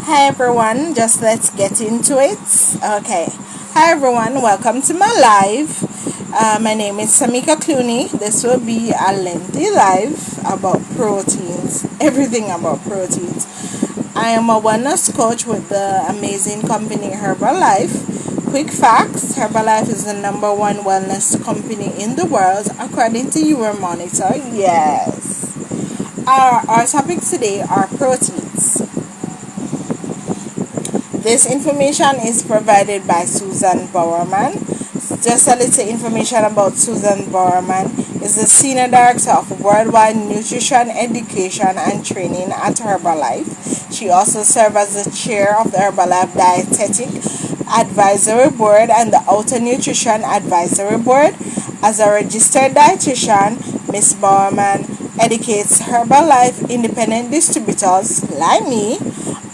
Hi everyone, just let's get into it. Okay. Hi everyone, welcome to my live. My name is Samika Clooney. This will be a lengthy live about proteins, everything about proteins. I am a wellness coach with the amazing company Herbalife. Quick facts: Herbalife is the #1 wellness company in the world according to your monitor. Yes. Our topics today are proteins. This information is provided by Susan Bowerman. Just a little information about Susan Bowerman is the Senior Director of Worldwide Nutrition Education and Training at Herbalife. She also serves as the Chair of the Herbalife Dietetic Advisory Board and the Outer Nutrition Advisory Board. As a registered dietitian, Ms. Bowerman educates Herbalife independent distributors like me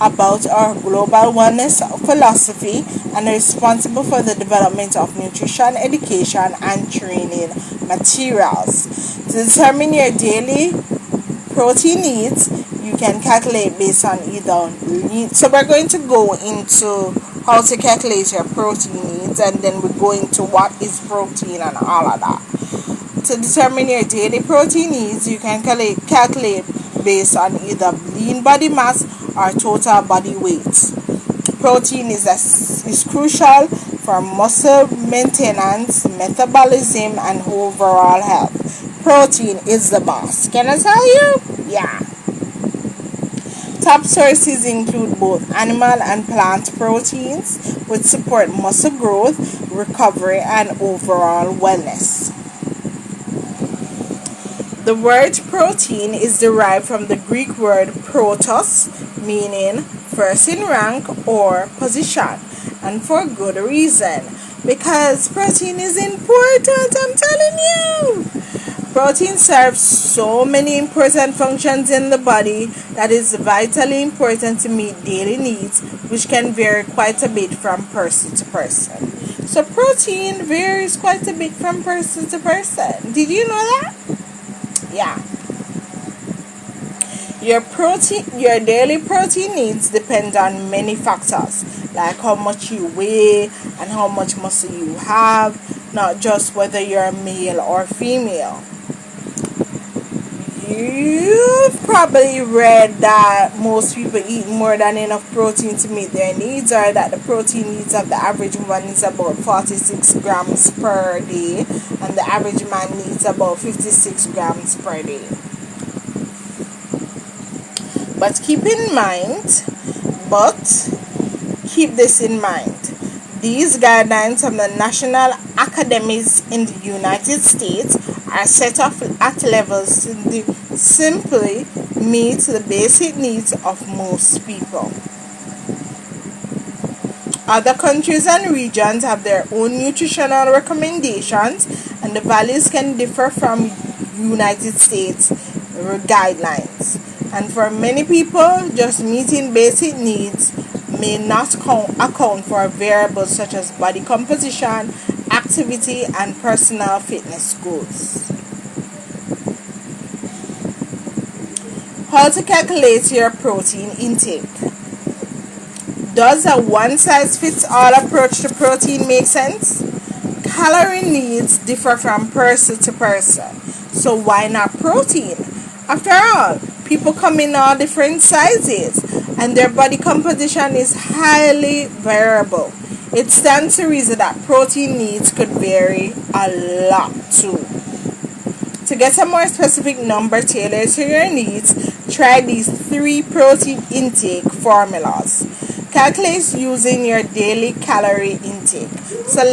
about our global wellness philosophy and is responsible for the development of nutrition education and training materials. To determine your daily protein needs, you can calculate based on either. So we're going to go into how to calculate your protein needs, and then we go into what is protein and all of that. To determine your daily protein needs, you can calculate based on either lean body mass or total body weight. Protein is crucial for muscle maintenance, metabolism, and overall health. Protein is the boss. Can I tell you? Yeah. Top sources include both animal and plant proteins, which support muscle growth, recovery, and overall wellness. The word protein is derived from the Greek word protos, meaning first in rank or position, and for good reason, because protein is important, I'm telling you. Protein serves so many important functions in the body that is vitally important to meet daily needs, which can vary quite a bit from person to person. So protein varies quite a bit from person to person. Did you know that? Yeah. Your daily protein needs depend on many factors, like how much you weigh and how much muscle you have, not just whether you're male or female. You've probably read that most people eat more than enough protein to meet their needs, or that the protein needs of the average woman is about 46 grams per day and the average man needs about 56 grams per day. But keep this in mind. These guidelines from the national academies in the United States are set up at levels to simply meet the basic needs of most people. Other countries and regions have their own nutritional recommendations, and the values can differ from United States guidelines. And for many people, just meeting basic needs may not account for variables such as body composition, activity, and personal fitness goals. How to calculate your protein intake? Does a one-size-fits-all approach to protein make sense? Calorie needs differ from person to person, so why not protein? After all, people come in all different sizes, and their body composition is highly variable. It stands to reason that protein needs could vary a lot too. To get a more specific number tailored to your needs, try these 3 protein intake formulas. Calculate using your daily calorie intake. So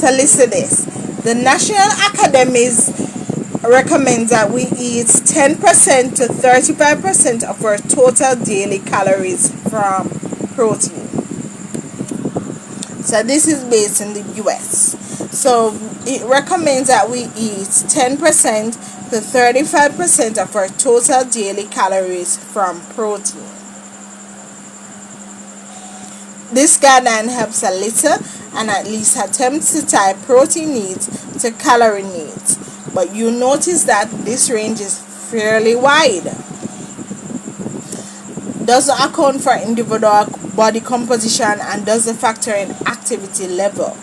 listen this. The National Academies recommends that we eat 10% to 35% of our total daily calories from protein. So this is based in the US. So it recommends that we eat 10% to 35% of our total daily calories from protein. This guideline helps a little and at least attempts to tie protein needs to calorie needs. But you notice that this range is fairly wide. doesn't account for individual body composition, and doesn't factor in activity level.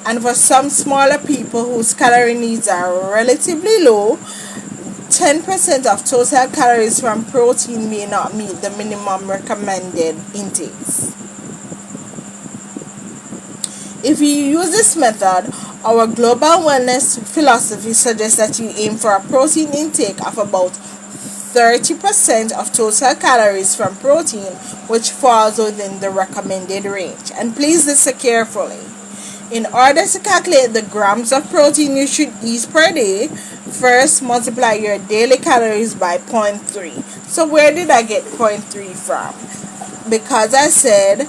And for some smaller people whose calorie needs are relatively low, 10% of total calories from protein may not meet the minimum recommended intakes. If you use this method, our global wellness philosophy suggests that you aim for a protein intake of about 30% of total calories from protein, which falls within the recommended range. And please listen carefully. In order to calculate the grams of protein you should eat per day, first multiply your daily calories by 0.3. So where did I get 0.3 from? Because I said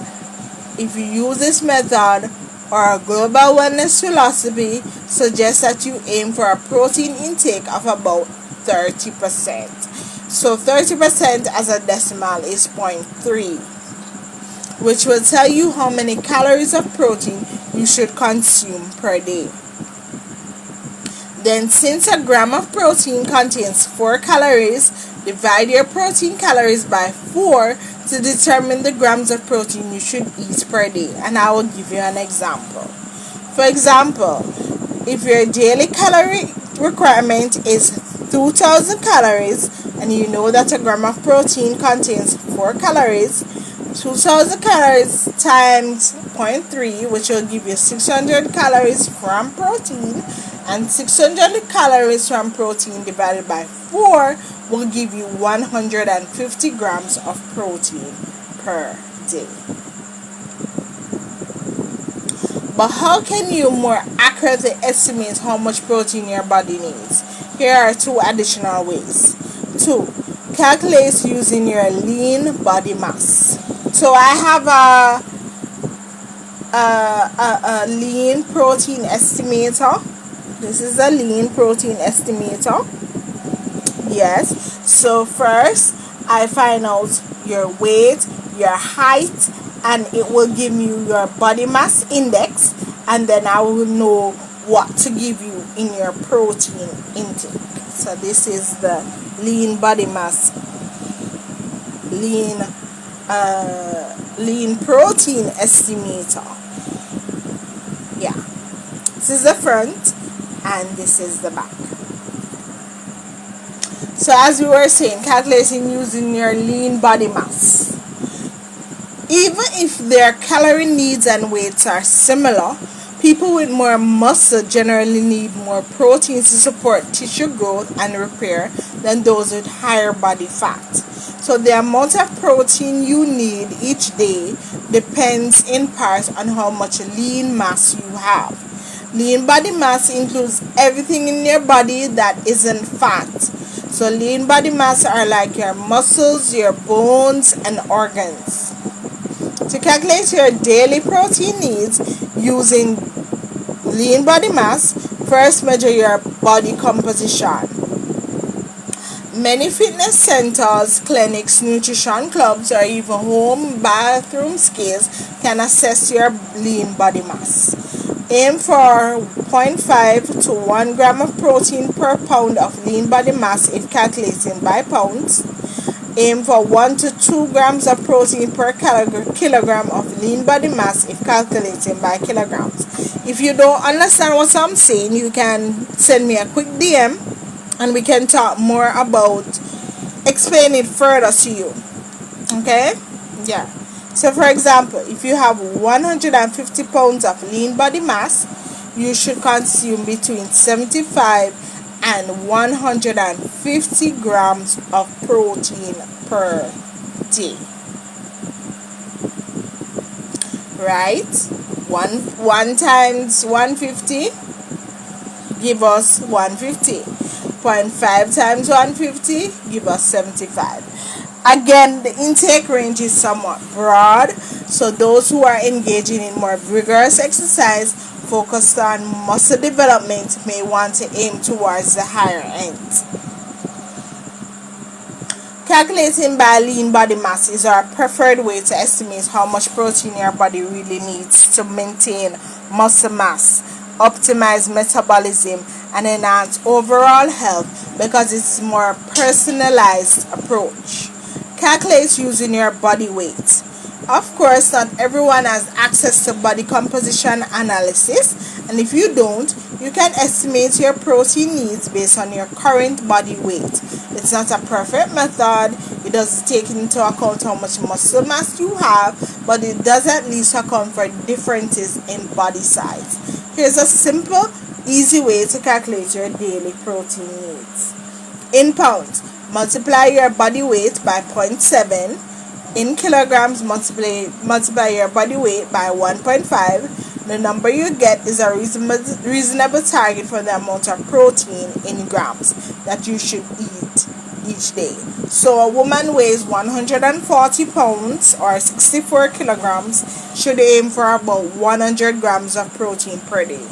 if you use this method, our global wellness philosophy suggests that you aim for a protein intake of about 30%. So 30% as a decimal is 0.3, which will tell you how many calories of protein you should consume per day. Then, since a gram of protein contains 4 calories, divide your protein calories by 4 to determine the grams of protein you should eat per day. And I will give you an example. For example, if your daily calorie requirement is 2,000 calories and you know that a gram of protein contains 4 calories, 2,000 calories times 0.3, which will give you 600 calories from protein, and 600 calories from protein divided by 4 will give you 150 grams of protein per day. But how can you more accurately estimate how much protein your body needs? Here are 2 additional ways. 2. Calculate using your lean body mass. So I have a lean protein estimator. This is a lean protein estimator. Yes. So first I find out your weight, your height, and it will give you your body mass index, and then I will know what to give you in your protein intake. So this is the lean body mass, lean protein estimator. Yeah, this is the front and this is the back. So as we were saying, calculating using your lean body mass. Even if their calorie needs and weights are similar, people with more muscle generally need more protein to support tissue growth and repair than those with higher body fat. So the amount of protein you need each day depends in part on how much lean mass you have. Lean body mass includes everything in your body that isn't fat. So lean body mass are like your muscles, your bones, and organs. To calculate your daily protein needs using lean body mass, first measure your body composition. Many fitness centers, clinics, nutrition clubs, or even home bathroom scales can assess your lean body mass. Aim for 0.5 to 1 gram of protein per pound of lean body mass if calculating by pounds. Aim for 1 to 2 grams of protein per kilogram of lean body mass if calculating by kilograms. If you don't understand what I'm saying, you can send me a quick DM and we can talk more about, explain it further to you. Okay? Yeah. So for example, if you have 150 pounds of lean body mass, you should consume between 75 and 150 grams of protein per day. Right? One times 150 give us 150. 0.5 times 150 give us 75. Again, the intake range is somewhat broad, so those who are engaging in more vigorous exercise focused on muscle development may want to aim towards the higher end. Calculating by lean body mass is our preferred way to estimate how much protein your body really needs to maintain muscle mass, optimize metabolism, and enhance overall health because it's a more personalized approach. Calculate using your body weight. Of course, not everyone has access to body composition analysis, and if you don't, you can estimate your protein needs based on your current body weight. It's not a perfect method. It doesn't take into account how much muscle mass you have, but it does at least account for differences in body size. Here's a simple, easy way to calculate your daily protein needs. In pounds, multiply your body weight by 0.7. In kilograms, multiply your body weight by 1.5. The number you get is a reasonable target for the amount of protein in grams that you should eat each day. So a woman weighs 140 pounds or 64 kilograms should aim for about 100 grams of protein per day.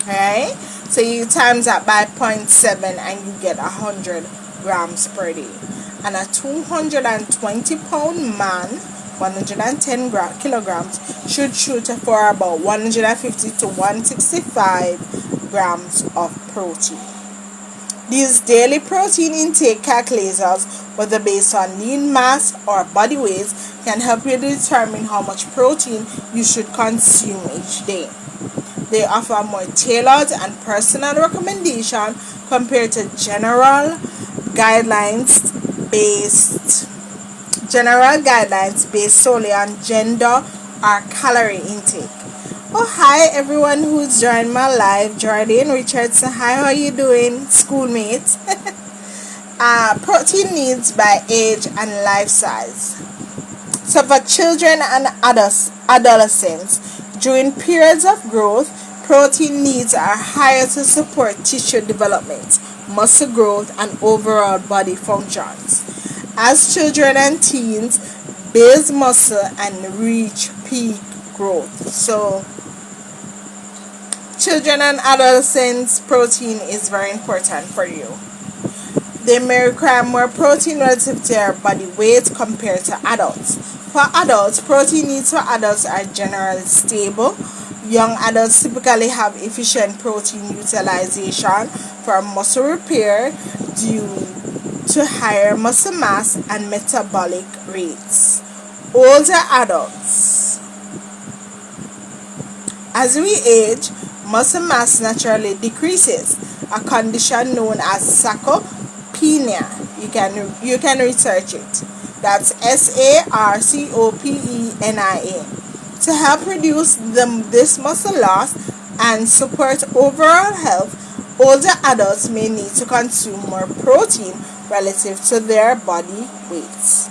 Alright? So you times that by 0.7 and you get 100 grams per day. And a 220 pound man, 110 kilograms, should shoot for about 150 to 165 grams of protein. These daily protein intake calculators, whether based on lean mass or body weight, can help you determine how much protein you should consume each day. They offer more tailored and personal recommendation compared to general guidelines based solely on gender or calorie intake. Oh, hi everyone who's joined my live. Jordan Richardson, hi, how are you doing, schoolmates? Protein needs by age and life size. So for children and adolescents, during periods of growth, protein needs are higher to support tissue development, muscle growth, and overall body functions. As children and teens build muscle and reach peak growth. So children and adolescents, protein is very important for you. They may require more protein relative to their body weight compared to adults. For adults, protein needs for adults are generally stable. Young adults typically have efficient protein utilization for muscle repair due to higher muscle mass and metabolic rates. Older adults, as we age, muscle mass naturally decreases, a condition known as sarcopenia. You can research it. That's sarcopenia. To help reduce this muscle loss and support overall health, older adults may need to consume more protein relative to their body weights.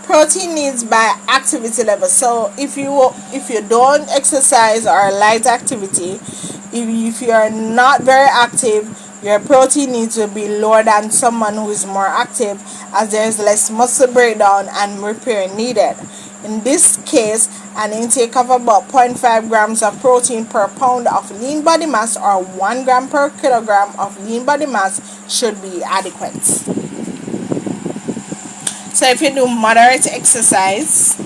Protein needs by activity level. So if you don't exercise or light activity, if you are not very active, your protein needs will be lower than someone who is more active, as there is less muscle breakdown and repair needed. In this case, an intake of about 0.5 grams of protein per pound of lean body mass or 1 gram per kilogram of lean body mass should be adequate. So if you do moderate exercise,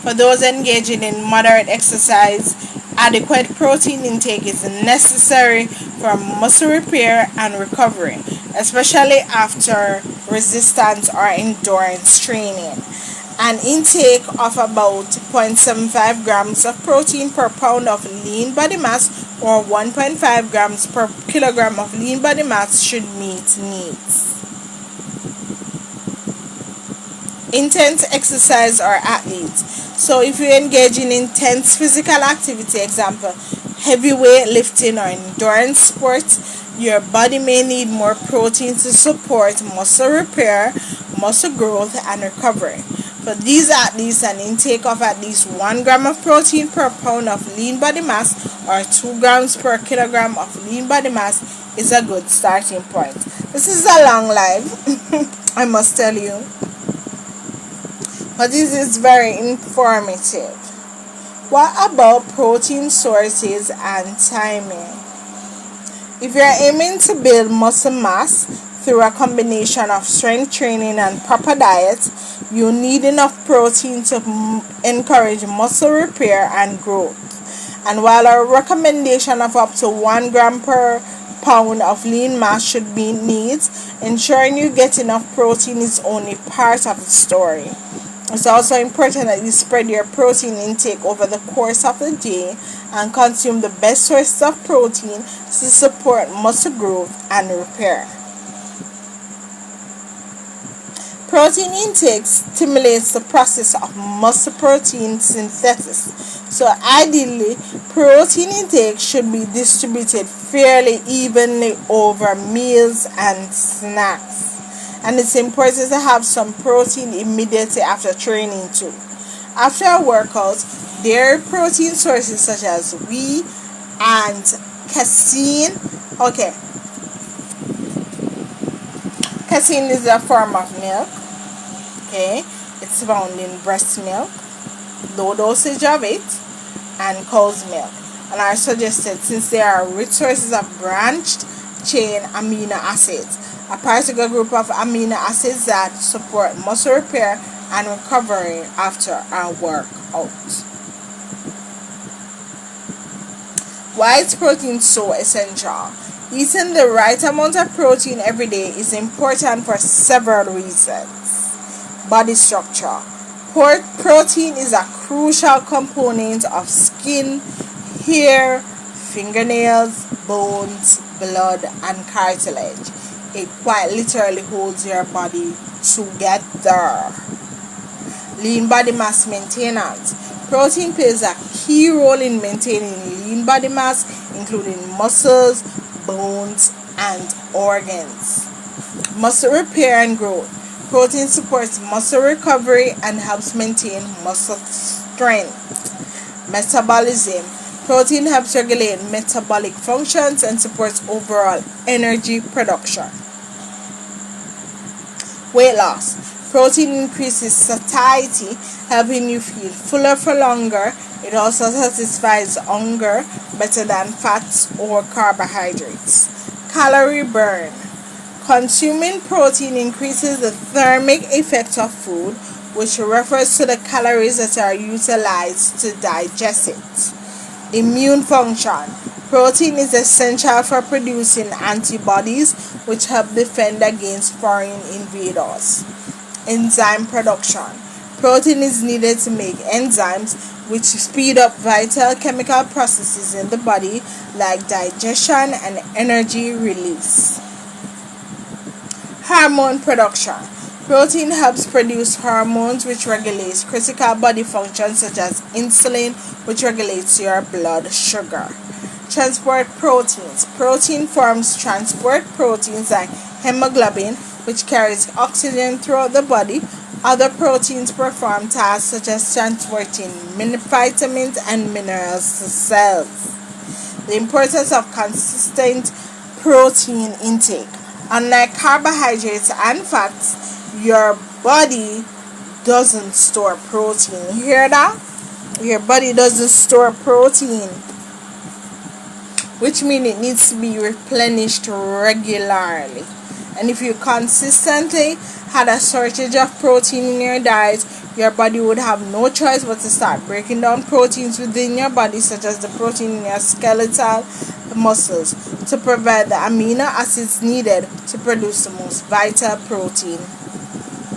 for those engaging in moderate exercise, adequate protein intake is necessary for muscle repair and recovery, especially after resistance or endurance training. An intake of about 0.75 grams of protein per pound of lean body mass or 1.5 grams per kilogram of lean body mass should meet needs. Intense exercise or athletes. So if you engage in intense physical activity, example, heavy weight lifting or endurance sports, your body may need more protein to support muscle repair, muscle growth, and recovery. For these athletes, an intake of at least 1 gram of protein per pound of lean body mass or 2 grams per kilogram of lean body mass is a good starting point. This is a long live, I must tell you, but this is very informative. What about protein sources and timing? If you are aiming to build muscle mass through a combination of strength training and proper diet, you need enough protein to encourage muscle repair and growth. And while a recommendation of up to 1 gram per pound of lean mass should be needs. Ensuring you get enough protein is only part of the story. It's also important that you spread your protein intake over the course of the day and consume the best sources of protein to support muscle growth and repair. Protein intake stimulates the process of muscle protein synthesis. So ideally, protein intake should be distributed fairly evenly over meals and snacks. And it's important to have some protein immediately after training too. After a workout, dairy protein sources such as whey and casein. Okay, casein is a form of milk. Okay, it's found in breast milk, low dosage of it, and cow's milk, and are suggested since they are rich sources of branched chain amino acids, a particular group of amino acids that support muscle repair and recovery after a workout. Why is protein so essential? Eating the right amount of protein every day is important for several reasons. Body structure. Protein is a crucial component of skin, hair, fingernails, bones, blood, and cartilage. It quite literally holds your body together. Lean body mass maintenance. Protein plays a key role in maintaining lean body mass, including muscles, bones, and organs. Muscle repair and growth. Protein supports muscle recovery and helps maintain muscle strength. Metabolism. Protein helps regulate metabolic functions and supports overall energy production. Weight loss. Protein increases satiety, helping you feel fuller for longer. It also satisfies hunger better than fats or carbohydrates. Calorie burn. Consuming protein increases the thermic effect of food, which refers to the calories that are utilized to digest it. Immune function. Protein is essential for producing antibodies, which help defend against foreign invaders. Enzyme production. Protein is needed to make enzymes, which speed up vital chemical processes in the body, like digestion and energy release. Hormone production. Protein helps produce hormones which regulates critical body functions such as insulin, which regulates your blood sugar. Transport proteins. Protein forms transport proteins like hemoglobin, which carries oxygen throughout the body. Other proteins perform tasks such as transporting vitamins and minerals to cells. The importance of consistent protein intake. Unlike carbohydrates and fats, your body doesn't store protein. You hear that? Your body doesn't store protein, which means it needs to be replenished regularly. And if you consistently had a shortage of protein in your diet, your body would have no choice but to start breaking down proteins within your body, such as the protein in your skeletal muscles, to provide the amino acids needed to produce the most vital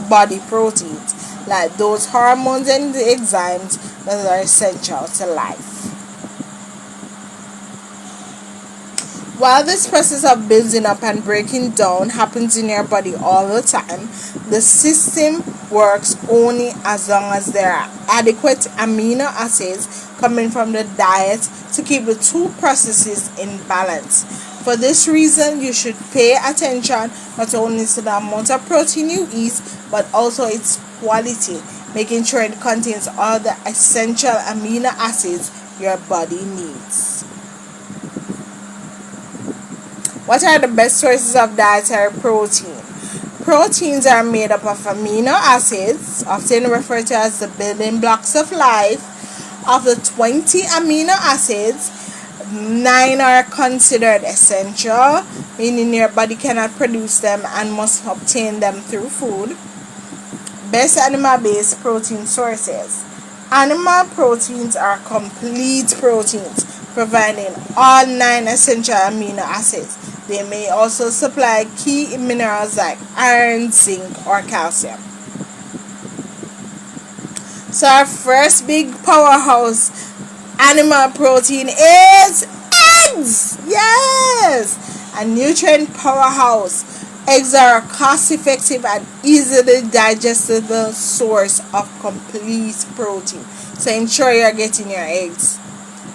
body proteins, like those hormones and the enzymes that are essential to life. While this process of building up and breaking down happens in your body all the time, the system works only as long as there are adequate amino acids coming from the diet to keep the two processes in balance. For this reason, you should pay attention not only to the amount of protein you eat, but also its quality, making sure it contains all the essential amino acids your body needs. What are the best sources of dietary protein? Proteins are made up of amino acids, often referred to as the building blocks of life. Of the 20 amino acids, 9 are considered essential, meaning your body cannot produce them and must obtain them through food. Best animal-based protein sources. Animal proteins are complete proteins, providing all 9 essential amino acids. They may also supply key minerals like iron, zinc, or calcium. So our first big powerhouse animal protein is eggs. Yes, a nutrient powerhouse. Eggs are a cost-effective and easily digestible source of complete protein. So ensure you're getting your eggs.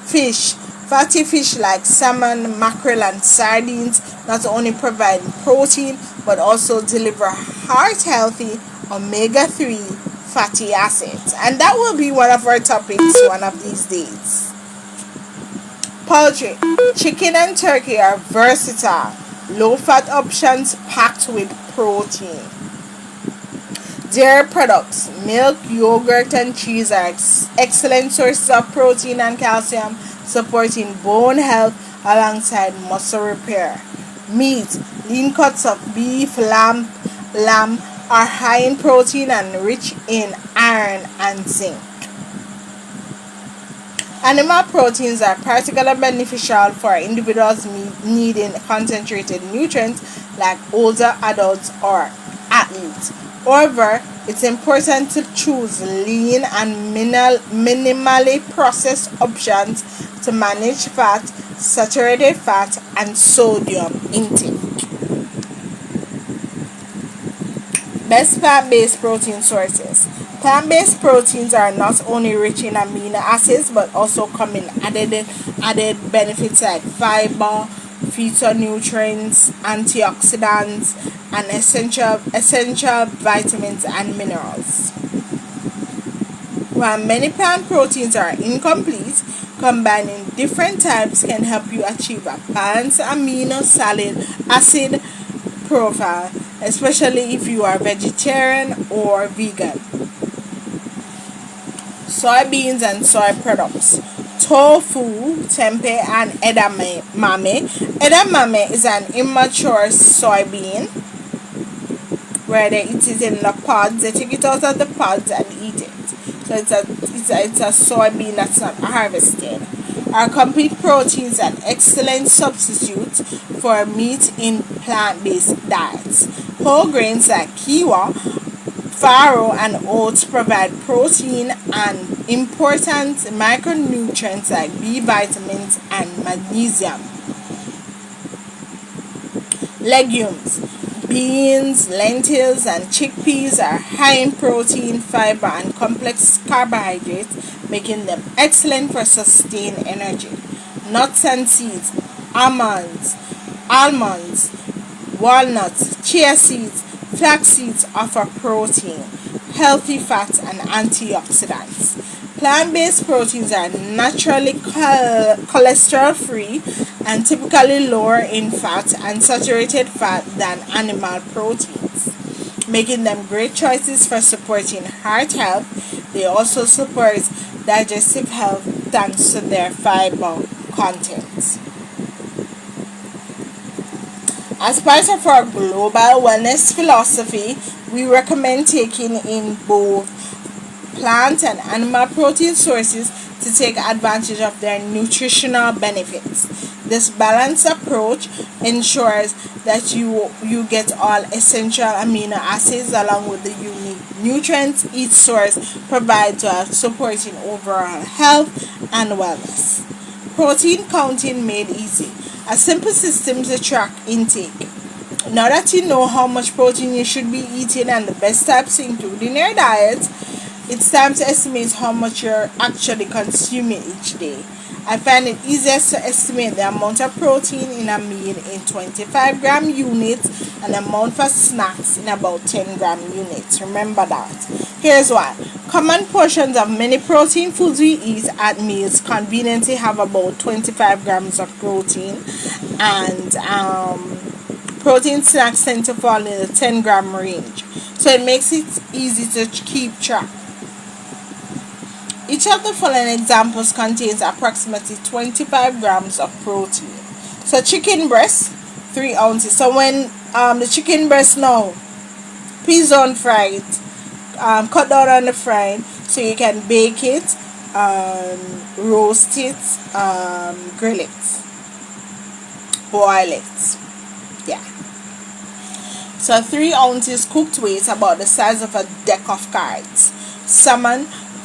Fish. Fatty fish like salmon, mackerel, and sardines not only provide protein but also deliver heart-healthy omega-3 fatty acids. And that will be one of our topics one of these days. Poultry. Chicken and turkey are versatile, low-fat options packed with protein. Dairy products, milk, yogurt, and cheese are excellent sources of protein and calcium, supporting bone health alongside muscle repair. Meat, lean cuts of beef, lamb are high in protein and rich in iron and zinc. Animal proteins are particularly beneficial for individuals needing concentrated nutrients like older adults or athletes. However, it's important to choose lean and minimally processed options to manage fat, saturated fat, and sodium intake. Best plant-based protein sources. Plant-based proteins are not only rich in amino acids but also come in added benefits like fiber, phytonutrients, antioxidants, and essential vitamins and minerals. While many plant proteins are incomplete, combining different types can help you achieve a balanced amino acid profile, especially if you are vegetarian or vegan. Soybeans and soy products. Tofu, tempeh, and edamame. Edamame is an immature soybean where they eat it in the pods. They take it out of the pods and eat it. So it's a soybean that's not harvested. Our complete proteins are excellent substitutes for meat in plant-based diets. Whole grains like quinoa, farro, and oats provide protein and important micronutrients like B vitamins and magnesium. Legumes. Beans, lentils, and chickpeas are high in protein, fiber, and complex carbohydrates, making them excellent for sustained energy. Nuts and seeds. Almonds, walnuts, chia seeds, flax seeds offer protein, healthy fats, and antioxidants. Plant-based proteins are naturally cholesterol-free and typically lower in fat and saturated fat than animal proteins, making them great choices for supporting heart health. They also support digestive health thanks to their fiber content. As part of our global wellness philosophy, we recommend taking in both plant and animal protein sources to take advantage of their nutritional benefits. This balanced approach ensures that you get all essential amino acids along with the unique nutrients each source provides while supporting overall health and wellness. Protein counting made easy. A simple system to track intake. Now that you know how much protein you should be eating and the best types to include in your diet, it's time to estimate how much you're actually consuming each day. I find it easiest to estimate the amount of protein in a meal in 25 gram units and the amount for snacks in about 10 gram units. Remember that. Here's why. Common portions of many protein foods we eat at meals conveniently have about 25 grams of protein, and protein snacks tend to fall in the 10 gram range. So it makes it easy to keep track. Each of the following examples contains approximately 25 grams of protein. So chicken breast, 3 ounces. So when the chicken breast now, please don't fry it. Cut down on the frying so you can bake it, roast it, grill it, boil it. Yeah. So 3 ounces cooked weight, about the size of a deck of cards. Salmon,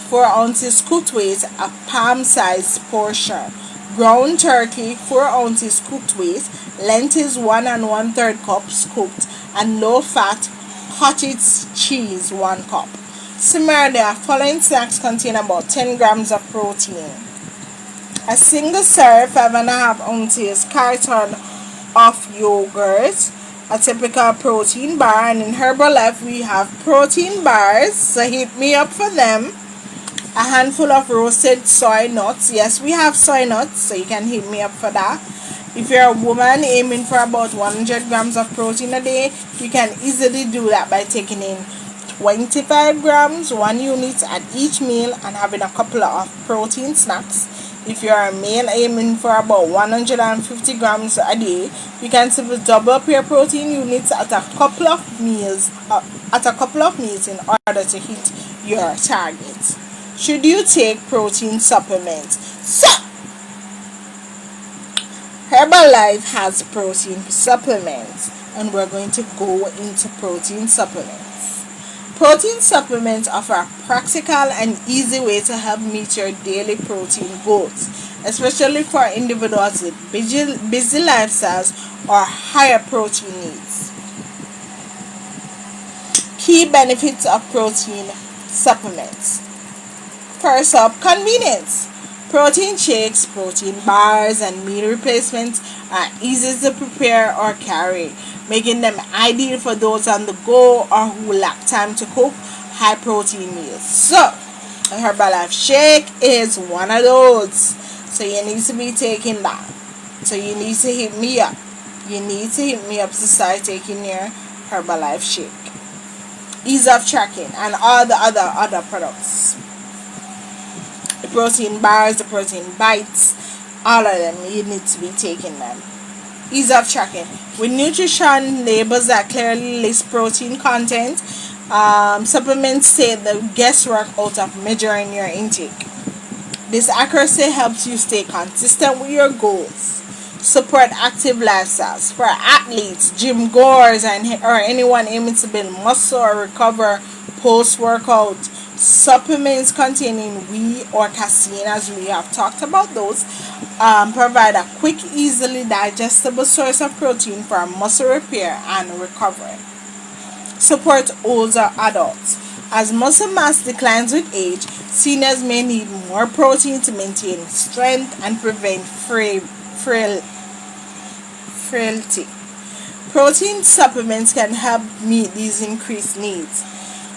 4 ounces cooked weight, a palm-sized portion. Ground turkey, 4 ounces cooked weight. Lentils, 1 1/3 cups cooked. And low-fat cottage cheese, 1 cup. Similarly, the following snacks contain about 10 grams of protein. A single serve, 5.5 ounces carton of yogurt, a typical protein bar, and in Herbalife we have protein bars, so hit me up for them. A handful of roasted soy nuts. Yes, we have soy nuts, so you can hit me up for that. If you're a woman aiming for about 100 grams of protein a day, you can easily do that by taking in 25 grams, 1 unit at each meal, and having a couple of protein snacks. If you're a male aiming for about 150 grams a day, you can simply double up your protein units at a couple of meals in order to hit your target. Should you take protein supplements? So, Herbalife has protein supplements, and we're going to go into protein supplements. Protein supplements offer a practical and easy way to help meet your daily protein goals, especially for individuals with busy lifestyles or higher protein needs. Key benefits of protein supplements. First up, convenience. Protein shakes, protein bars, and meal replacements are easy to prepare or carry, making them ideal for those on the go or who lack time to cook high protein meals. So, a Herbalife shake is one of those. So you need to be taking that. So you need to hit me up. You need to hit me up to start taking your Herbalife shake. Ease of tracking and all the other products. The protein bars, the protein bites, all of them, you need to be taking them. Ease of tracking. With nutrition labels that clearly list protein content, supplements save the guesswork out of measuring your intake. This accuracy helps you stay consistent with your goals. Support active lifestyles. For athletes, gym goers, or anyone aiming to build muscle or recover post-workout, supplements containing whey or casein, as we have talked about those, provide a quick, easily digestible source of protein for muscle repair and recovery. Support older adults. As muscle mass declines with age, seniors may need more protein to maintain strength and prevent frailty. Protein supplements can help meet these increased needs.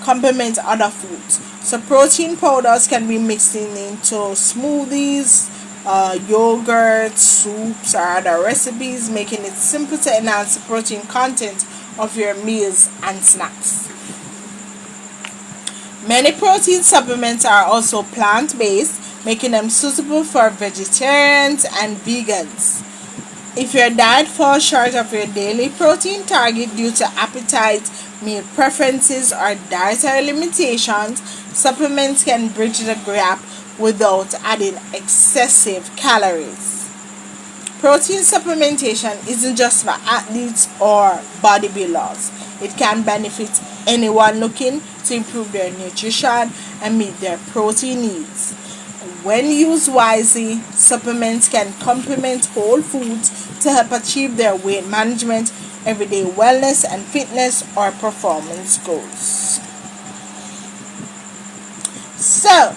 Complement other foods. So protein powders can be mixed into smoothies, yogurt, soups, or other recipes, making it simple to enhance the protein content of your meals and snacks. Many protein supplements are also plant-based, making them suitable for vegetarians and vegans. If your diet falls short of your daily protein target due to appetite, meal preferences, or dietary limitations, supplements can bridge the gap without adding excessive calories. Protein supplementation isn't just for athletes or bodybuilders. It can benefit anyone looking to improve their nutrition and meet their protein needs. When used wisely, supplements can complement whole foods to help achieve their weight management, everyday wellness and fitness, or performance goals. So,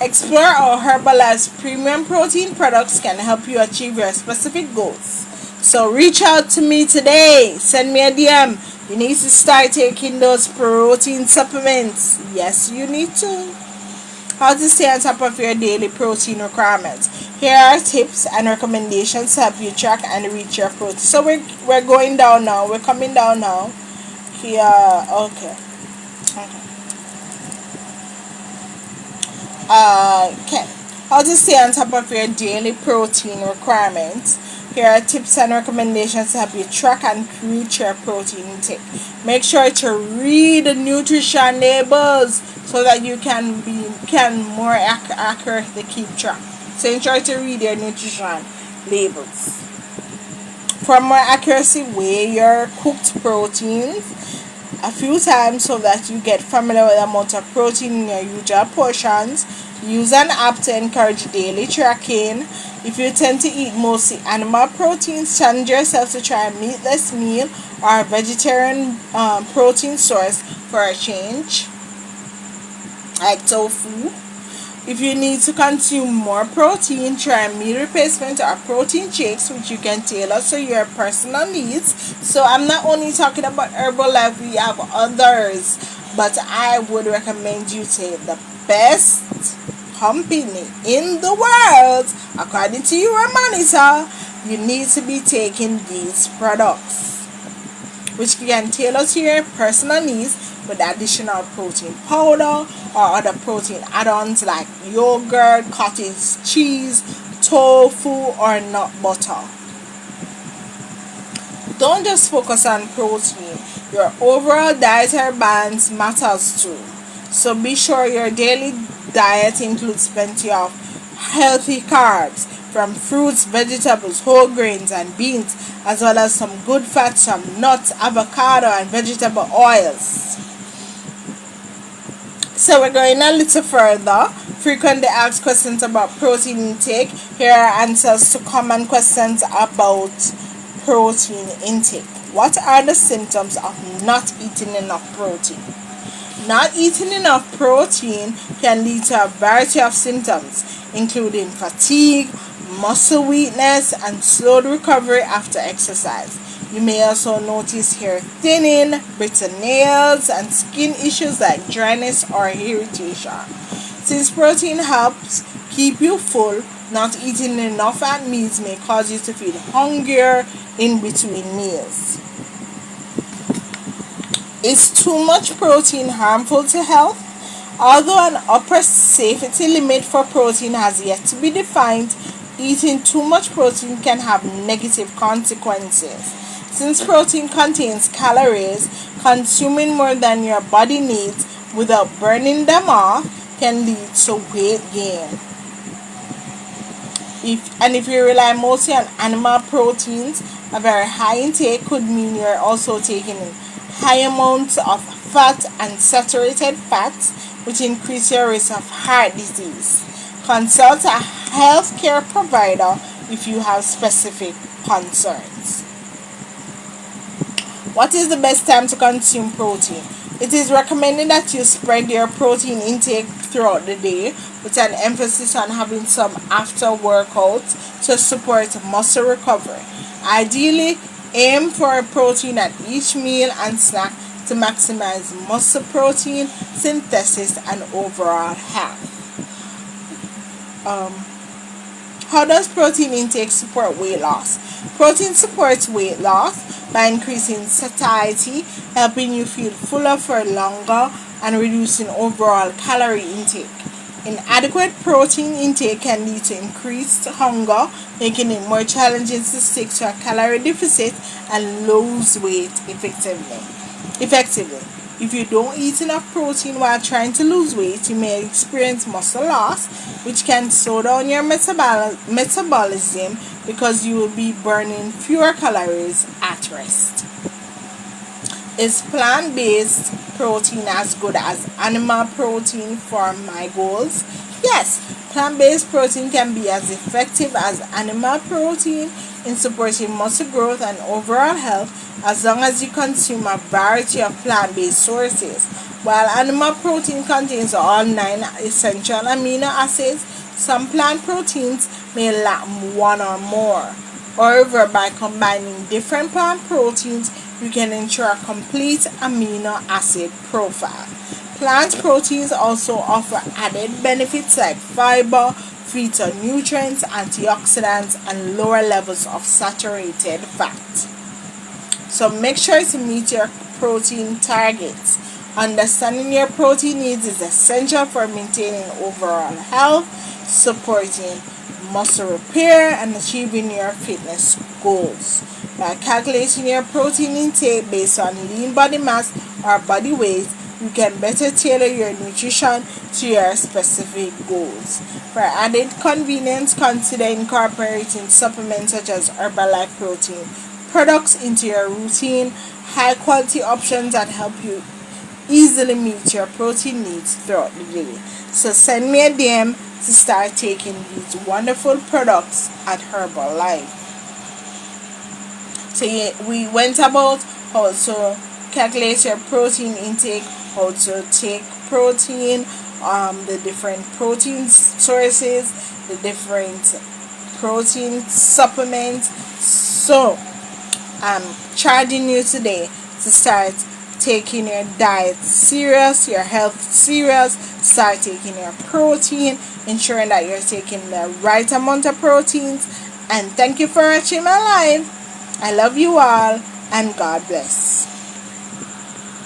explore how Herbalife's premium protein products can help you achieve your specific goals. So reach out to me today. Send me a DM. You need to start taking those protein supplements. Yes, you need to. How to stay on top of your daily protein requirements. Here are tips and recommendations to help you track and reach your protein. So we're going down now. We're coming down now. Here, okay. How to stay on top of your daily protein requirements. Here are tips and recommendations to help you track and reach your protein intake. Make sure to read the nutrition labels so that you can more accurately keep track. So ensure to read your nutrition labels. For more accuracy, weigh your cooked proteins a few times so that you get familiar with the amount of protein in your usual portions. Use an app to encourage daily tracking. If you tend to eat mostly animal proteins, challenge yourself to try a meatless meal or a vegetarian protein source for a change, like tofu. If you need to consume more protein, try meal replacement or protein shakes, which you can tailor to your personal needs. So I'm not only talking about Herbalife, we have others, but I would recommend you take the best company in the world. According to your monitor, you need to be taking these products, which you can tailor to your personal needs with additional protein powder or other protein add-ons like yogurt, cottage cheese, tofu, or nut butter. Don't just focus on protein. Your overall dietary balance matters too. So be sure your daily diet includes plenty of healthy carbs from fruits, vegetables, whole grains, and beans, as well as some good fats from nuts, avocado, and vegetable oils. So we're going a little further. Frequently asked questions about protein intake. Here are answers to common questions about protein intake. What are the symptoms of not eating enough protein? Not eating enough protein can lead to a variety of symptoms, including fatigue, muscle weakness, and slowed recovery after exercise. You may also notice hair thinning, brittle nails, and skin issues like dryness or irritation. Since protein helps keep you full, not eating enough at meals may cause you to feel hungrier in between meals. Is too much protein harmful to health? Although an upper safety limit for protein has yet to be defined, eating too much protein can have negative consequences. Since protein contains calories, consuming more than your body needs without burning them off can lead to weight gain. If you rely mostly on animal proteins, a very high intake could mean you're also taking in high amounts of fat and saturated fats, which increase your risk of heart disease. Consult a healthcare provider if you have specific concerns. What is the best time to consume protein? It is recommended that you spread your protein intake throughout the day, with an emphasis on having some after workouts to support muscle recovery. Ideally, aim for a protein at each meal and snack to maximize muscle protein synthesis and overall health. How does protein intake support weight loss? Protein supports weight loss by increasing satiety, helping you feel fuller for longer, and reducing overall calorie intake. Inadequate protein intake can lead to increased hunger, making it more challenging to stick to a calorie deficit and lose weight effectively. If you don't eat enough protein while trying to lose weight, you may experience muscle loss, which can slow down your metabolism because you will be burning fewer calories at rest. Is plant-based protein as good as animal protein for my goals? Yes, plant-based protein can be as effective as animal protein in supporting muscle growth and overall health, as long as you consume a variety of plant-based sources. While animal protein contains all 9 essential amino acids, some plant proteins may lack one or more. However, by combining different plant proteins, you can ensure a complete amino acid profile. Plant proteins also offer added benefits like fiber, phytonutrients, antioxidants, and lower levels of saturated fat. So make sure to meet your protein targets. Understanding your protein needs is essential for maintaining overall health, supporting muscle repair, and achieving your fitness goals. By calculating your protein intake based on lean body mass or body weight, you can better tailor your nutrition to your specific goals. For added convenience, consider incorporating supplements such as Herbalife protein products into your routine, high quality options that help you easily meet your protein needs throughout the day. So send me a DM to start taking these wonderful products at Herbalife. So yeah, we went about how to calculate your protein intake, how to take protein, the different protein sources, the different protein supplements. So I'm charging you today to start taking your diet serious, your health serious, start taking your protein, ensuring that you're taking the right amount of proteins. And thank you for watching my live. I love you all, and God bless.